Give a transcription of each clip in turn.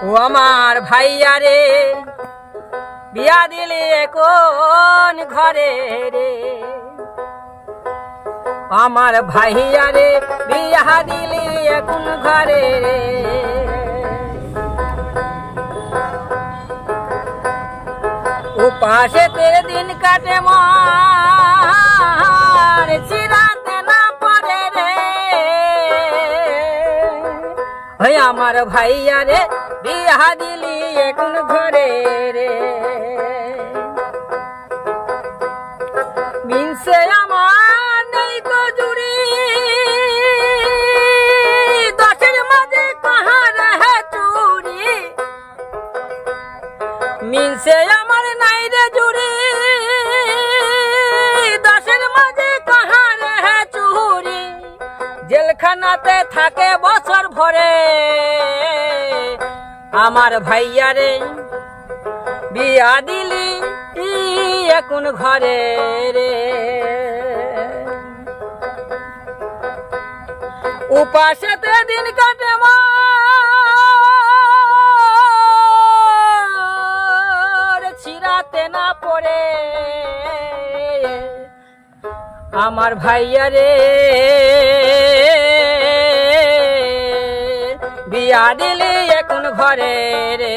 ও আমার ভাইয়া রে বিয়া দিলি কোন ঘরে রে, আমার ভাইয়া রে বিয়া দিলি কোন ঘরে রে। উপাসেতে দিন কাটে মার চিরাতে না পড়ে রে, ওই আমার ভাইয়া রে বিয়া দিলি কোন ঘরে রে। মিনসে আমার নেই তো জুড়ি দশের মাঝে কাহার হে চুরি, মিনসে আমার নাই রে জুড়ি দশের মাঝে কাহার হে চুরি। জেলখানাতে থাকে বছর ভরে আমার ভাইয়া রে বিয়া দিলি কোন ঘরে রে। উপাসেতে দিন কাটে মার ছিড়াতে না পড়ে আমার ভাইয়া রে বিয়া দিলি কোন ঘরে রে।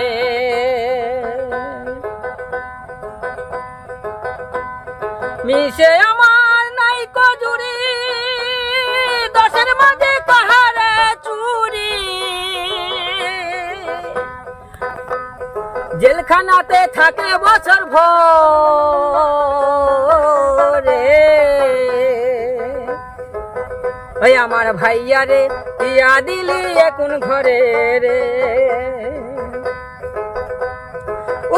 মিশে আমার নাই কজুরি দশের মাঝে কাহারে চুরি, জেলখানাতে থাকে বছর ভরে ওই আমার ভাইয়া রে বিয়া দিলি কোন ঘরে রে।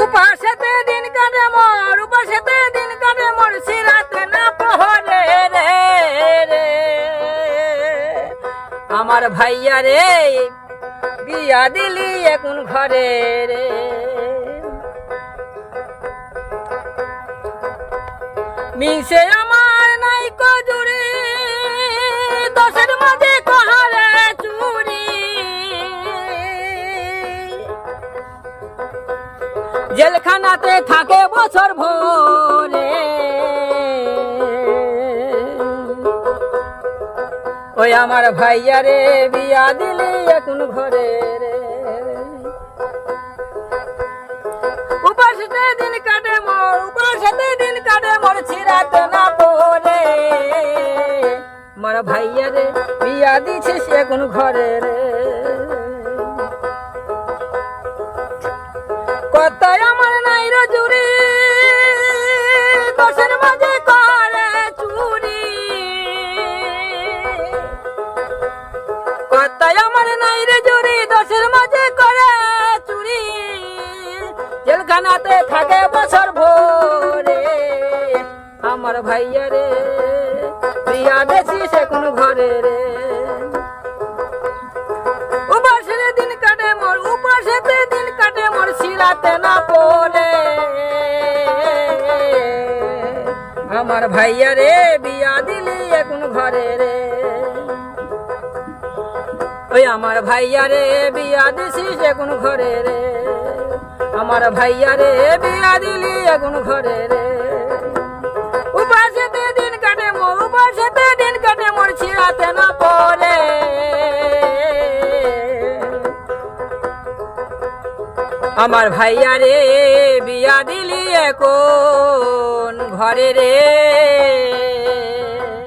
উপাসেতে দিন কাটে মোর, উপাসেতে দিন কাটে মোর সিরাতে না পড়ে রে রে, আমার ভাইয়া রে বিয়া দিলি কোন ঘরে রে। মিশে আমার নাই কজুরি দশের মাঝে কাহারে চুরি, জেলখানাতে থাকে বছর ভরে ওই আমার ভাইয়া রে বিয়া দিলি কোন ঘরে রে। উপাসেতে দিন কাটে মোর, উপাসেতে দিন কাটে মোর ছিড়াতে না পড়ে আমার ভাইয়া রে বিয়া দিছিস কোন ঘরে রে। কথায় আমার নাই রে জুড়ি দশের মাঝে করে চুরি, কথায় আমার নাই রে জুড়ি দশের মাঝে করে চুরি, জেলখানাতে থাকে বছর ভরে আমার ভাইয়া রে বিয়া দিছিস কোন ঘরে রে। উপাসেতে দিন কাটে মোর, উপাসেতে দিন কাটে মোর ছিড়াতে না পড়ে আমার ভাইয়া রে বিয়া দিলি কোন ঘরে রে। ওই আমার ভাইয়া রে বিয়া দিছিস কোন ঘরে রে, আমার ভাইয়া রে বিয়া দিলি কোন ঘরে রে। উপাসেতে দিন কাটে মোর, উপাসেতে দিন কাটে মোর ছিড়াতে না পড়ে আমার ভাইয়া রে বিয়া দিলি কোন ঘরে রে।